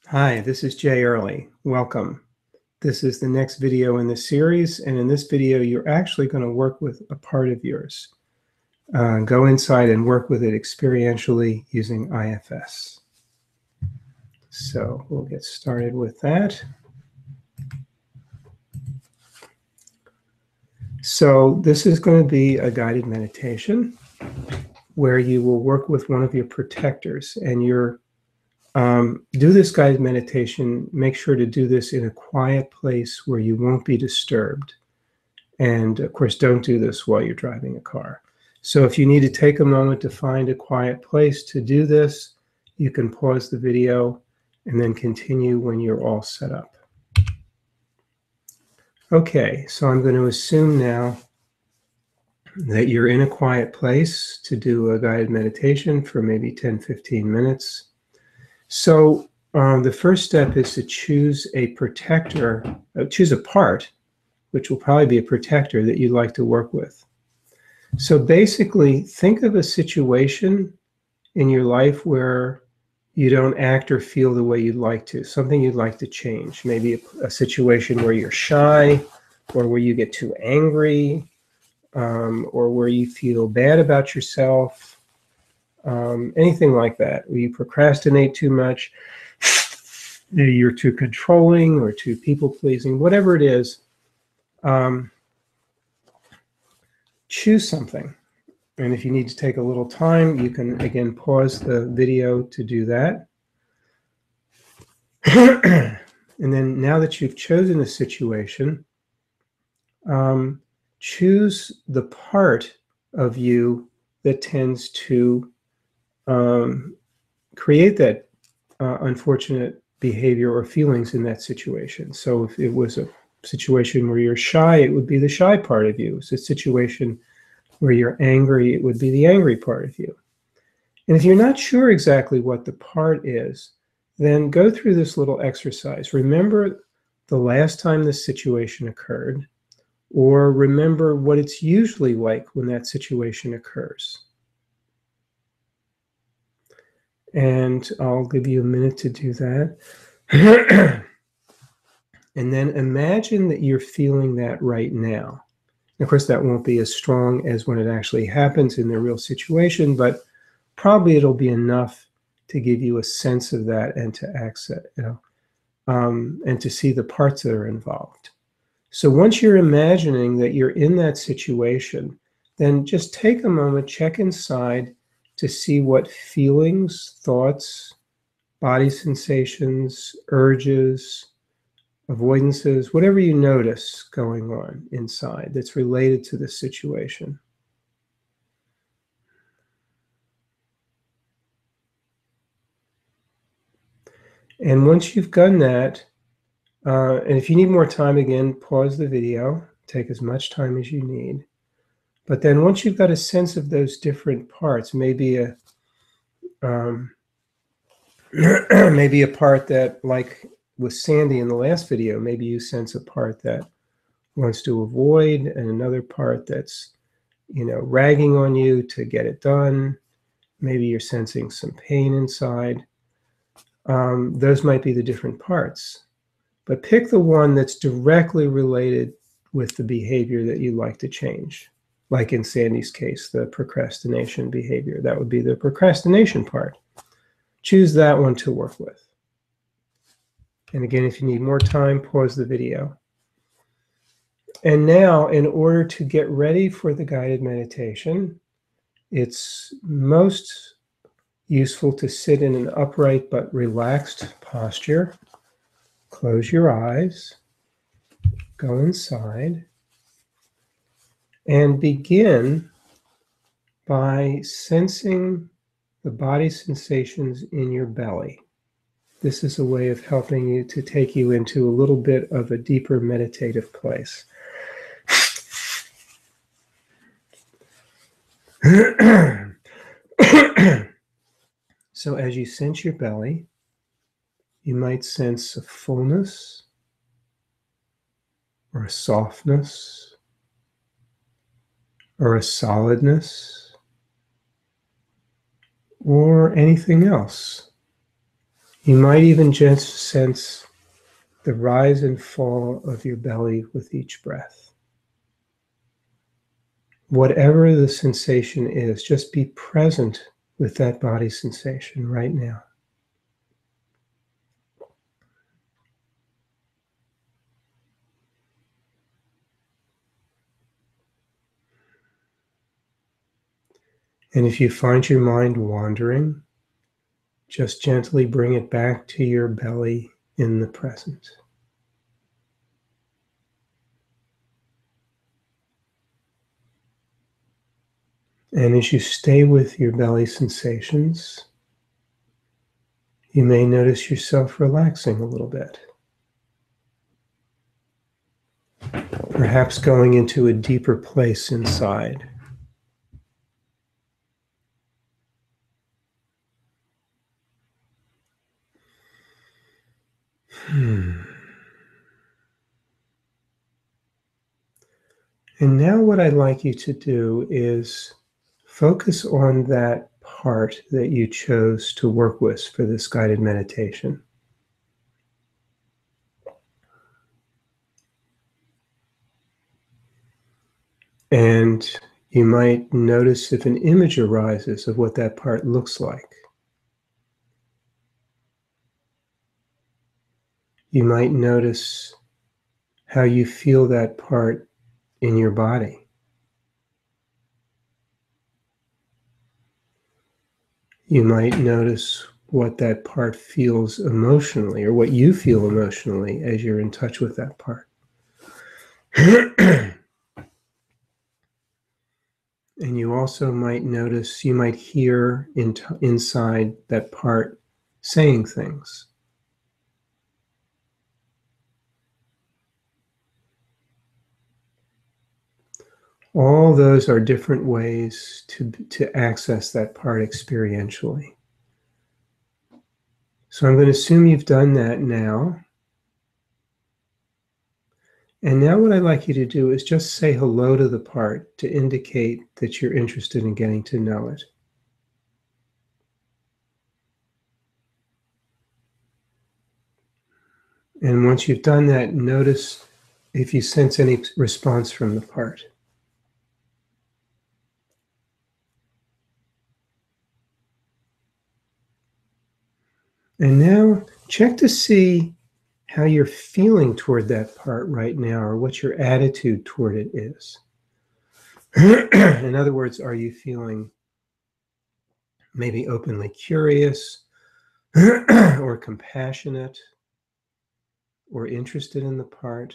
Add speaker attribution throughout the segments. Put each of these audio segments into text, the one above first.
Speaker 1: Hi, this is Jay Early. Welcome. This is the next video in the series, and in this video you're actually going to work with a part of yours. Go inside and work with it experientially using IFS. So we'll get started with that. So this is going to be a guided meditation where you will work with one of your protectors, and do this guided meditation. Make sure to do this in a quiet place where you won't be disturbed. And of course, don't do this while you're driving a car. So if you need to take a moment to find a quiet place to do this, you can pause the video and then continue when you're all set up. Okay, so I'm going to assume now that you're in a quiet place to do a guided meditation for maybe 10-15 minutes. So the first step is to choose a protector, choose a part, which will probably be a protector that you'd like to work with. So basically, think of a situation in your life where you don't act or feel the way you'd like to, something you'd like to change. Maybe a situation where you're shy, or where you get too angry, or where you feel bad about yourself, anything like that, where you procrastinate too much, maybe you're too controlling or too people-pleasing, whatever it is. Choose something. And if you need to take a little time, you can, again, pause the video to do that. And then now that you've chosen a situation, choose the part of you that tends to create that unfortunate behavior or feelings in that situation. So if it was a situation where you're shy, it would be the shy part of you. It's a situation where you're angry, it would be the angry part of you. And if you're not sure exactly what the part is, then go through this little exercise. Remember the last time this situation occurred, or remember what it's usually like when that situation occurs. And I'll give you a minute to do that. And then imagine that you're feeling that right now. Of course, that won't be as strong as when it actually happens in the real situation, but probably it'll be enough to give you a sense of that and to access, and to see the parts that are involved. So once you're imagining that you're in that situation, then just take a moment, check inside to see what feelings, thoughts, body sensations, urges, avoidances, whatever you notice going on inside that's related to the situation. And once you've done that, and if you need more time, again, pause the video, take as much time as you need. But then once you've got a sense of those different parts, maybe a maybe a part that, like with Sandy in the last video, maybe you sense a part that wants to avoid, and another part that's, ragging on you to get it done. Maybe you're sensing some pain inside. Those might be the different parts. But pick the one that's directly related with the behavior that you'd like to change. Like in Sandy's case, the procrastination behavior. That would be the procrastination part. Choose that one to work with. And again, if you need more time, pause the video. And now, in order to get ready for the guided meditation, it's most useful to sit in an upright but relaxed posture. Close your eyes, go inside, and begin by sensing the body sensations in your belly. This is a way of helping you to take you into a little bit of a deeper meditative place. So as you sense your belly, you might sense a fullness or a softness or a solidness or anything else. You might even just sense the rise and fall of your belly with each breath. Whatever the sensation is, just be present with that body sensation right now. And if you find your mind wandering, just gently bring it back to your belly in the present. And as you stay with your belly sensations, you may notice yourself relaxing a little bit. Perhaps going into a deeper place inside. And now what I'd like you to do is focus on that part that you chose to work with for this guided meditation. And you might notice if an image arises of what that part looks like. You might notice how you feel that part in your body. You might notice what that part feels emotionally, or what you feel emotionally as you're in touch with that part. And you also might notice, you might hear inside that part saying things. All those are different ways to access that part experientially. So I'm going to assume you've done that now. And now what I'd like you to do is just say hello to the part to indicate that you're interested in getting to know it. And once you've done that, notice if you sense any response from the part. And now check to see how you're feeling toward that part right now, or what your attitude toward it is. In other words, are you feeling maybe openly curious, or compassionate, or interested in the part?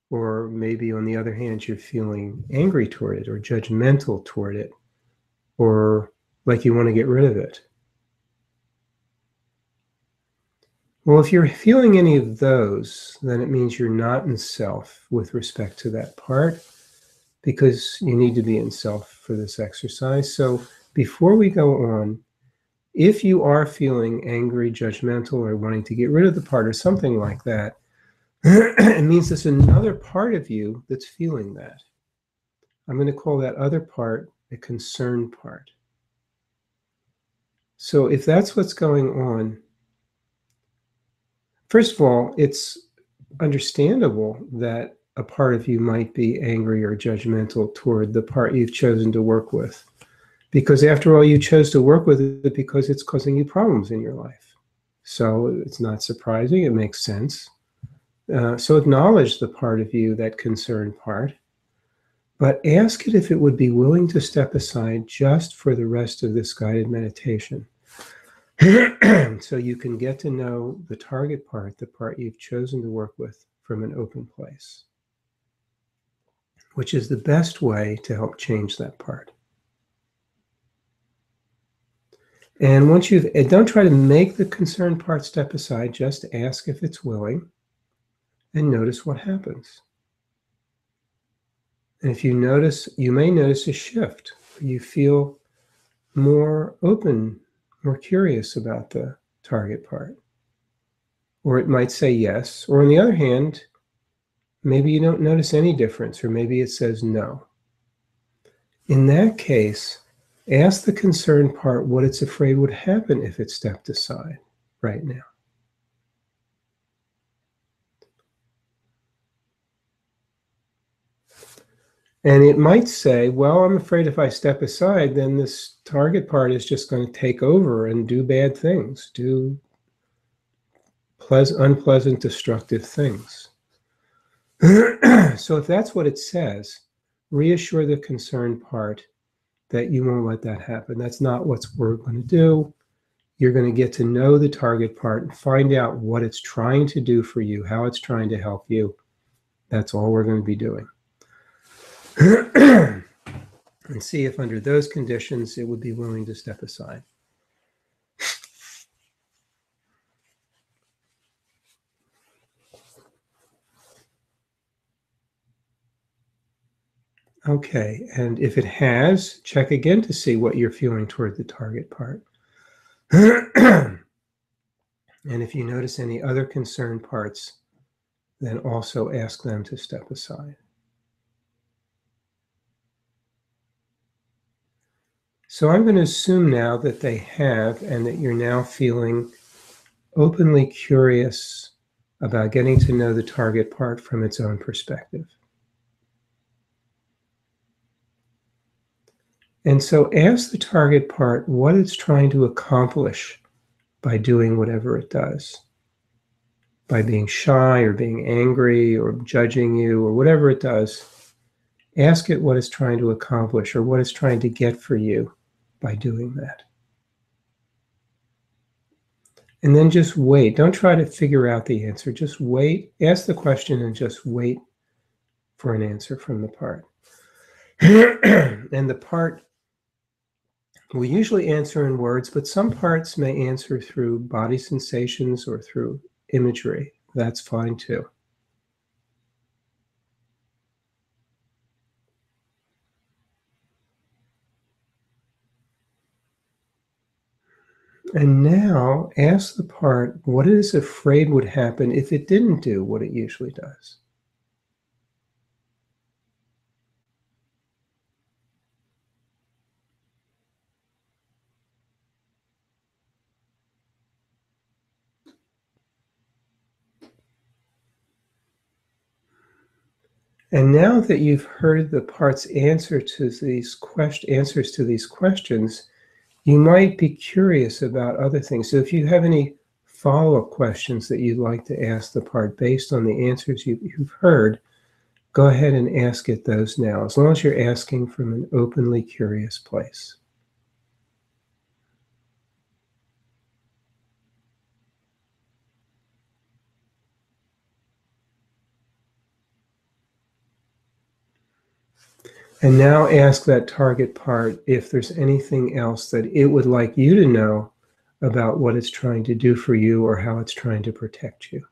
Speaker 1: Or maybe on the other hand, you're feeling angry toward it, or judgmental toward it, or like you want to get rid of it. Well, if you're feeling any of those, then it means you're not in self with respect to that part, because you need to be in self for this exercise. So before we go on, if you are feeling angry, judgmental, or wanting to get rid of the part, or something like that, it means there's another part of you that's feeling that. I'm going to call that other part a concerned part. So if that's what's going on, first of all, it's understandable that a part of you might be angry or judgmental toward the part you've chosen to work with. Because after all, you chose to work with it because it's causing you problems in your life. So it's not surprising, it makes sense. So acknowledge the part of you, that concerned part, but ask it if it would be willing to step aside just for the rest of this guided meditation. So you can get to know the target part, the part you've chosen to work with, from an open place, which is the best way to help change that part. And once don't try to make the concerned part step aside, just ask if it's willing and notice what happens. And if you notice, you may notice a shift. You feel more open, more curious about the target part. Or it might say yes. Or on the other hand, maybe you don't notice any difference, or maybe it says no. In that case, Ask the concerned part what it's afraid would happen if it stepped aside right now. And it might say, well, I'm afraid if I step aside, then this target part is just going to take over and do bad things, do unpleasant, destructive things. So if that's what it says, reassure the concerned part that you won't let that happen. That's not what we're going to do. You're going to get to know the target part and find out what it's trying to do for you, how it's trying to help you. That's all we're going to be doing. And see if under those conditions it would be willing to step aside. Okay, and if it has, check again to see what you're feeling toward the target part. And if you notice any other concerned parts, then also ask them to step aside. So I'm going to assume now that they have, and that you're now feeling openly curious about getting to know the target part from its own perspective. And so ask the target part what it's trying to accomplish by doing whatever it does. By being shy or being angry or judging you or whatever it does, ask it what it's trying to accomplish or what it's trying to get for you by doing that. And then just wait. Don't try to figure out the answer. Just wait. Ask the question and just wait for an answer from the part. And the part will usually answer in words, but some parts may answer through body sensations or through imagery. That's fine too. And now ask the part what it is afraid would happen if it didn't do what it usually does. And now that you've heard the part's answers to these questions, you might be curious about other things. So if you have any follow-up questions that you'd like to ask the part based on the answers you've heard, go ahead and ask it those now, as long as you're asking from an openly curious place. And now ask that target part if there's anything else that it would like you to know about what it's trying to do for you or how it's trying to protect you.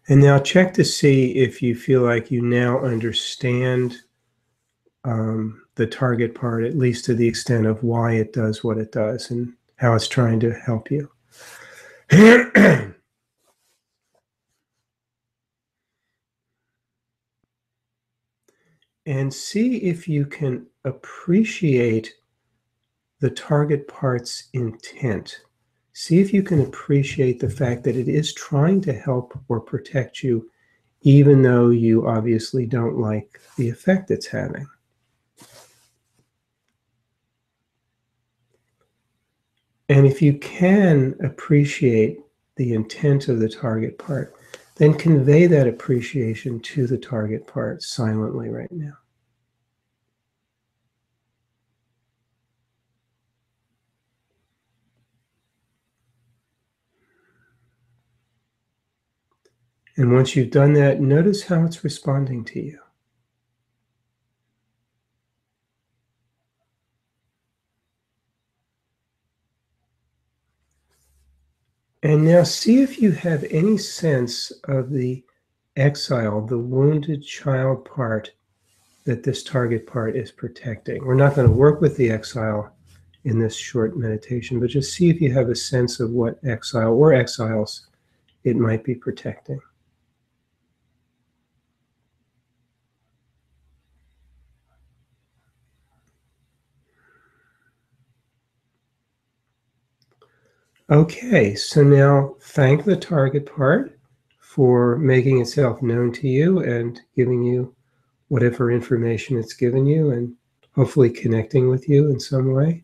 Speaker 1: And now check to see if you feel like you now understand the target part, at least to the extent of why it does what it does and how it's trying to help you. And see if you can appreciate the target part's intent. See if you can appreciate the fact that it is trying to help or protect you, even though you obviously don't like the effect it's having. And if you can appreciate the intent of the target part, then convey that appreciation to the target part silently right now. And once you've done that, notice how it's responding to you. And now see if you have any sense of the exile, the wounded child part that this target part is protecting. We're not going to work with the exile in this short meditation, but just see if you have a sense of what exile or exiles it might be protecting. Okay, so now thank the target part for making itself known to you and giving you whatever information it's given you and hopefully connecting with you in some way.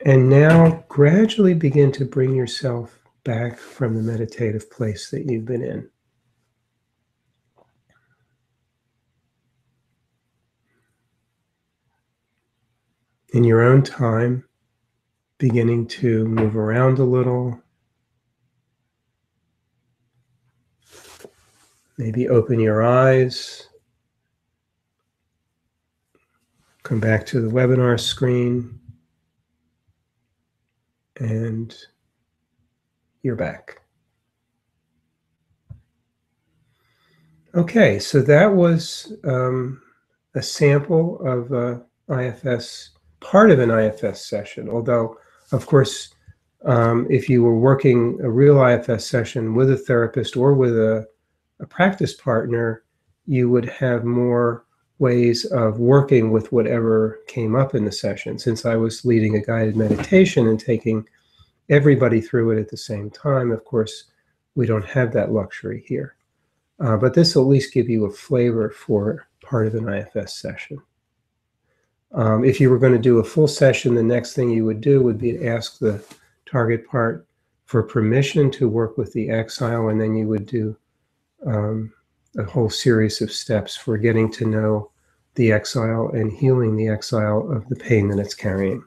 Speaker 1: And now gradually begin to bring yourself back from the meditative place that you've been in. In your own time, beginning to move around a little. Maybe open your eyes. Come back to the webinar screen. And you're back. Okay, so that was a sample of IFS, part of an IFS session, although, of course, if you were working a real IFS session with a therapist or with a practice partner, you would have more ways of working with whatever came up in the session. Since I was leading a guided meditation and taking everybody through it at the same time, of course, we don't have that luxury here. But this will at least give you a flavor for part of an IFS session. If you were going to do a full session, the next thing you would do would be to ask the target part for permission to work with the exile, and then you would do a whole series of steps for getting to know the exile and healing the exile of the pain that it's carrying.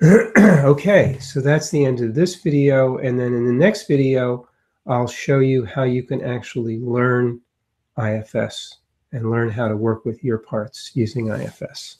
Speaker 1: Okay, so that's the end of this video, and then in the next video, I'll show you how you can actually learn IFS and learn how to work with your parts using IFS.